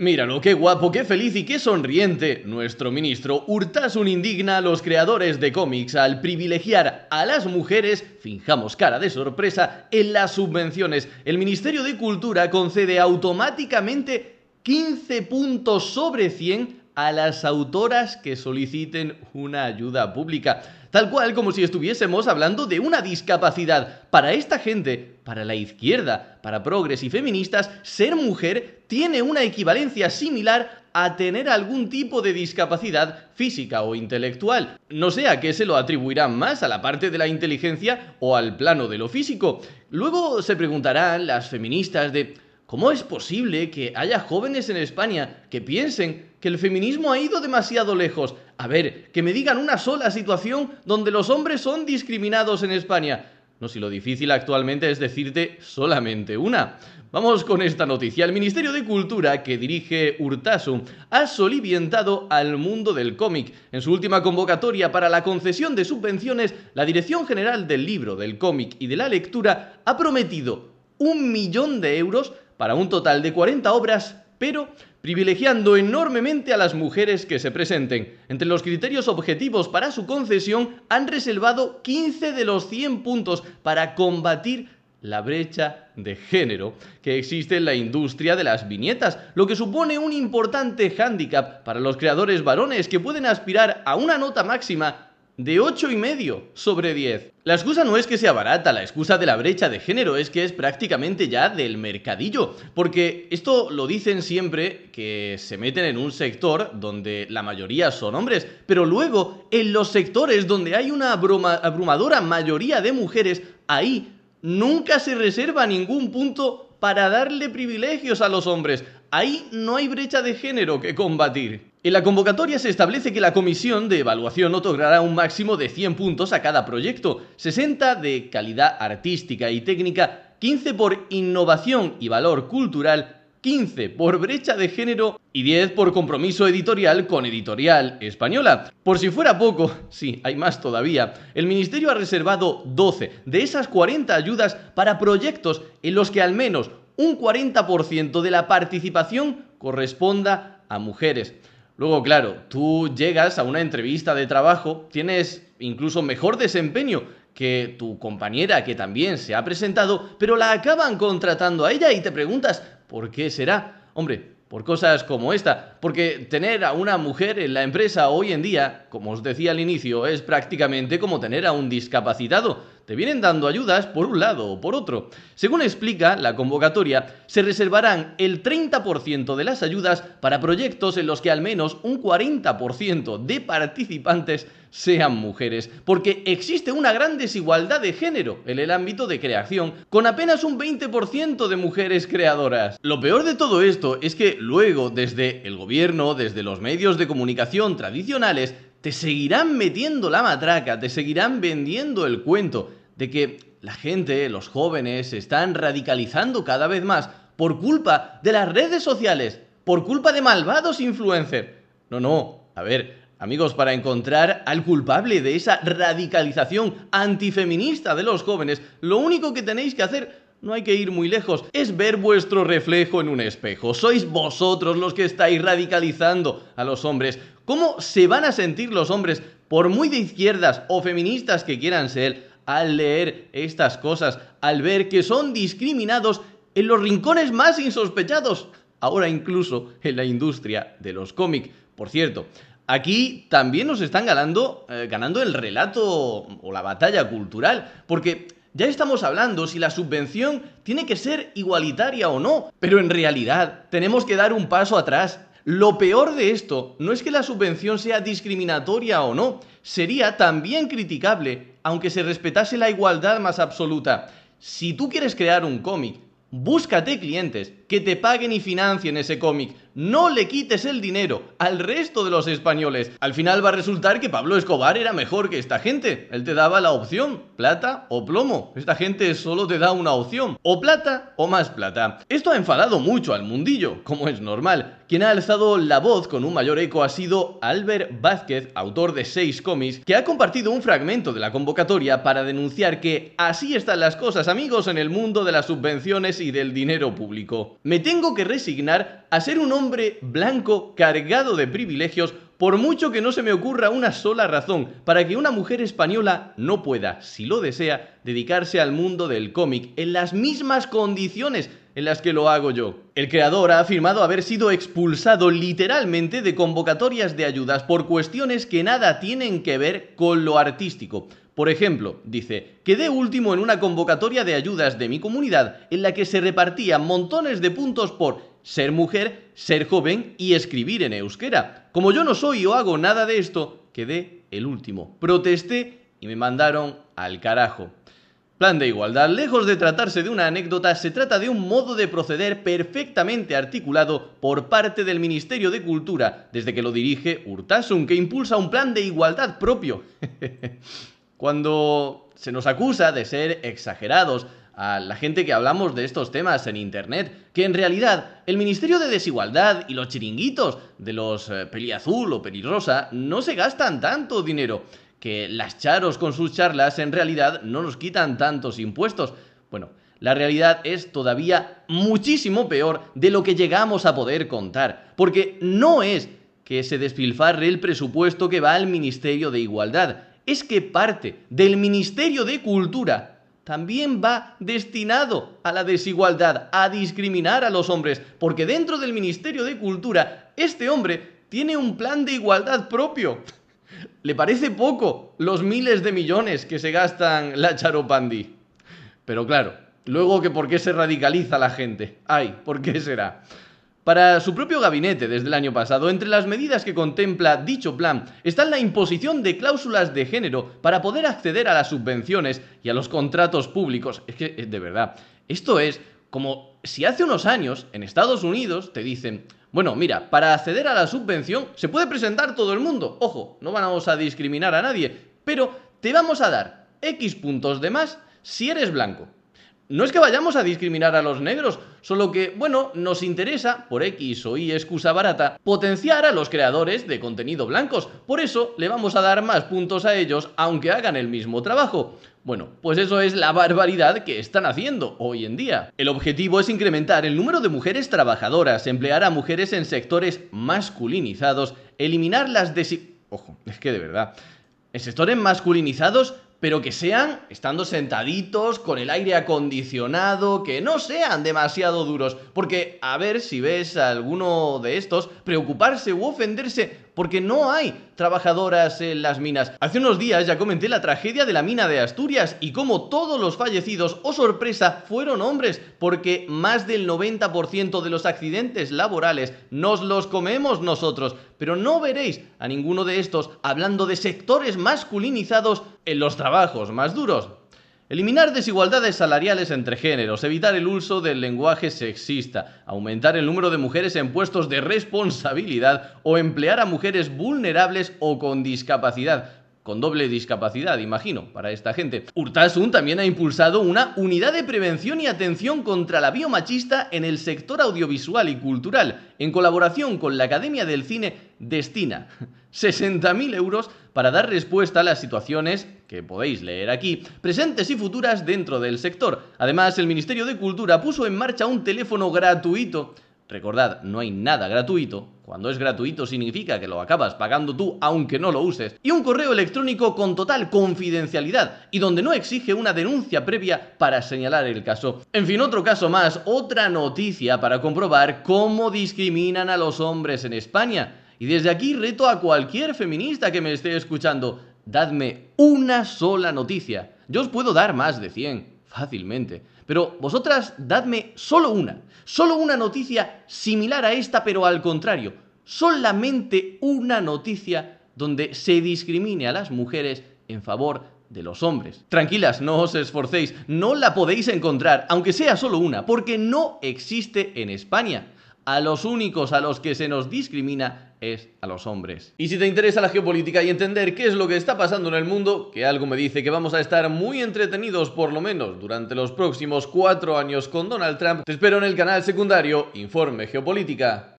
Míralo, qué guapo, qué feliz y qué sonriente. Nuestro ministro Urtasun indigna a los creadores de cómics al privilegiar a las mujeres, finjamos cara de sorpresa, en las subvenciones. El Ministerio de Cultura concede automáticamente 15 puntos sobre 100 a las autoras que soliciten una ayuda pública. Tal cual como si estuviésemos hablando de una discapacidad. Para esta gente, para la izquierda, para progres y feministas, ser mujer tiene una equivalencia similar a tener algún tipo de discapacidad física o intelectual. No sé a qué se lo atribuirán más, a la parte de la inteligencia o al plano de lo físico. Luego se preguntarán las feministas de ¿cómo es posible que haya jóvenes en España que piensen que el feminismo ha ido demasiado lejos? A ver, que me digan una sola situación donde los hombres son discriminados en España. No, si lo difícil actualmente es decirte solamente una. Vamos con esta noticia. El Ministerio de Cultura, que dirige Urtasun, ha soliviantado al mundo del cómic. En su última convocatoria para la concesión de subvenciones, la Dirección General del Libro, del Cómic y de la Lectura ha prometido 1.000.000 de euros para un total de 40 obras, pero privilegiando enormemente a las mujeres que se presenten. Entre los criterios objetivos para su concesión han reservado 15 de los 100 puntos para combatir la brecha de género que existe en la industria de las viñetas, lo que supone un importante hándicap para los creadores varones que pueden aspirar a una nota máxima de 8,5 sobre 10. La excusa no es que sea barata, la excusa de la brecha de género es que es prácticamente ya del mercadillo, porque esto lo dicen siempre que se meten en un sector donde la mayoría son hombres, pero luego en los sectores donde hay una abrumadora mayoría de mujeres, ahí nunca se reserva ningún punto para darle privilegios a los hombres. Ahí no hay brecha de género que combatir. En la convocatoria se establece que la comisión de evaluación otorgará un máximo de 100 puntos a cada proyecto, 60 de calidad artística y técnica, 15 por innovación y valor cultural, 15 por brecha de género y 10 por compromiso editorial con Editorial Española. Por si fuera poco, sí, hay más todavía, el Ministerio ha reservado 12 de esas 40 ayudas para proyectos en los que al menos un 40% de la participación corresponda a mujeres. Luego, claro, tú llegas a una entrevista de trabajo, tienes incluso mejor desempeño que tu compañera que también se ha presentado, pero la acaban contratando a ella y te preguntas, ¿por qué será? Hombre, por cosas como esta, porque tener a una mujer en la empresa hoy en día, como os decía al inicio, es prácticamente como tener a un discapacitado. Te vienen dando ayudas por un lado o por otro. Según explica la convocatoria, se reservarán el 30% de las ayudas para proyectos en los que al menos un 40% de participantes sean mujeres, porque existe una gran desigualdad de género en el ámbito de creación, con apenas un 20% de mujeres creadoras. Lo peor de todo esto es que luego, desde el gobierno, desde los medios de comunicación tradicionales, te seguirán metiendo la matraca, te seguirán vendiendo el cuento de que la gente, los jóvenes, se están radicalizando cada vez más por culpa de las redes sociales, por culpa de malvados influencers. No, a ver, amigos, para encontrar al culpable de esa radicalización antifeminista de los jóvenes, lo único que tenéis que hacer, no hay que ir muy lejos, es ver vuestro reflejo en un espejo. Sois vosotros los que estáis radicalizando a los hombres. ¿Cómo se van a sentir los hombres, por muy de izquierdas o feministas que quieran ser, al leer estas cosas, al ver que son discriminados en los rincones más insospechados, ahora incluso en la industria de los cómics? Por cierto, aquí también nos están ganando el relato o la batalla cultural, porque ya estamos hablando si la subvención tiene que ser igualitaria o no, pero en realidad tenemos que dar un paso atrás. Lo peor de esto no es que la subvención sea discriminatoria o no, sería también criticable, aunque se respetase la igualdad más absoluta. Si tú quieres crear un cómic, búscate clientes que te paguen y financien ese cómic. No le quites el dinero al resto de los españoles. Al final va a resultar que Pablo Escobar era mejor que esta gente. Él te daba la opción, plata o plomo. Esta gente solo te da una opción, o plata o más plata. Esto ha enfadado mucho al mundillo, como es normal. Quien ha alzado la voz con un mayor eco ha sido Albert Vázquez, autor de 6 cómics, que ha compartido un fragmento de la convocatoria para denunciar que así están las cosas, amigos, en el mundo de las subvenciones y del dinero público. me tengo que resignar a ser un hombre blanco cargado de privilegios, por mucho que no se me ocurra una sola razón para que una mujer española no pueda, si lo desea, dedicarse al mundo del cómic en las mismas condiciones en las que lo hago yo. El creador ha afirmado haber sido expulsado literalmente de convocatorias de ayudas por cuestiones que nada tienen que ver con lo artístico. Por ejemplo, dice, quedé último en una convocatoria de ayudas de mi comunidad en la que se repartían montones de puntos por ser mujer, ser joven y escribir en euskera. Como yo no soy o hago nada de esto, quedé el último. Protesté y me mandaron al carajo. Plan de igualdad, lejos de tratarse de una anécdota, se trata de un modo de proceder perfectamente articulado por parte del Ministerio de Cultura, desde que lo dirige Urtasun, que impulsa un plan de igualdad propio. Cuando se nos acusa de ser exagerados a la gente que hablamos de estos temas en internet, que en realidad el Ministerio de Desigualdad y los chiringuitos de los peliazul o pelirrosa no se gastan tanto dinero, que las charos con sus charlas en realidad no nos quitan tantos impuestos. Bueno, la realidad es todavía muchísimo peor de lo que llegamos a poder contar, porque no es que se despilfarre el presupuesto que va al Ministerio de Igualdad, es que parte del Ministerio de Cultura también va destinado a la desigualdad, a discriminar a los hombres, porque dentro del Ministerio de Cultura este hombre tiene un plan de igualdad propio. ¿Le parece poco los miles de millones que se gastan la charopandi? Pero claro, luego que por qué se radicaliza la gente. Ay, ¿por qué será? Para su propio gabinete desde el año pasado, entre las medidas que contempla dicho plan están la imposición de cláusulas de género para poder acceder a las subvenciones y a los contratos públicos. Es que, de verdad, esto es como si hace unos años en Estados Unidos te dicen, bueno, mira, para acceder a la subvención se puede presentar todo el mundo. Ojo, no vamos a discriminar a nadie, pero te vamos a dar X puntos de más si eres blanco. No es que vayamos a discriminar a los negros, solo que, bueno, nos interesa, por X o Y excusa barata, potenciar a los creadores de contenido blancos. Por eso le vamos a dar más puntos a ellos, aunque hagan el mismo trabajo. Bueno, pues eso es la barbaridad que están haciendo hoy en día. El objetivo es incrementar el número de mujeres trabajadoras, emplear a mujeres en sectores masculinizados, eliminar las Ojo, es que de verdad, en sectores masculinizados, pero que sean estando sentaditos, con el aire acondicionado, que no sean demasiado duros. Porque a ver si ves a alguno de estos preocuparse u ofenderse porque no hay trabajadoras en las minas. Hace unos días ya comenté la tragedia de la mina de Asturias y cómo todos los fallecidos, oh sorpresa, fueron hombres, porque más del 90% de los accidentes laborales nos los comemos nosotros. Pero no veréis a ninguno de estos hablando de sectores masculinizados en los trabajos más duros. Eliminar desigualdades salariales entre géneros, evitar el uso del lenguaje sexista, aumentar el número de mujeres en puestos de responsabilidad o emplear a mujeres vulnerables o con discapacidad. Con doble discapacidad, imagino, para esta gente. Urtasun también ha impulsado una unidad de prevención y atención contra la biomachista en el sector audiovisual y cultural. En colaboración con la Academia del Cine, destina 60.000 euros para dar respuesta a las situaciones que podéis leer aquí, presentes y futuras dentro del sector. Además, el Ministerio de Cultura puso en marcha un teléfono gratuito. Recordad, no hay nada gratuito. Cuando es gratuito significa que lo acabas pagando tú, aunque no lo uses. Y un correo electrónico con total confidencialidad y donde no exige una denuncia previa para señalar el caso. En fin, otro caso más, otra noticia para comprobar cómo discriminan a los hombres en España. Y desde aquí reto a cualquier feminista que me esté escuchando, dadme una sola noticia. Yo os puedo dar más de 100, fácilmente. Pero vosotras dadme solo una noticia similar a esta, pero al contrario. Solamente una noticia donde se discrimine a las mujeres en favor de los hombres. Tranquilas, no os esforcéis, no la podéis encontrar, aunque sea solo una, porque no existe en España. A los únicos a los que se nos discrimina es a los hombres. Y si te interesa la geopolítica y entender qué es lo que está pasando en el mundo, que algo me dice que vamos a estar muy entretenidos por lo menos durante los próximos 4 años con Donald Trump, te espero en el canal secundario Informe Geopolítica.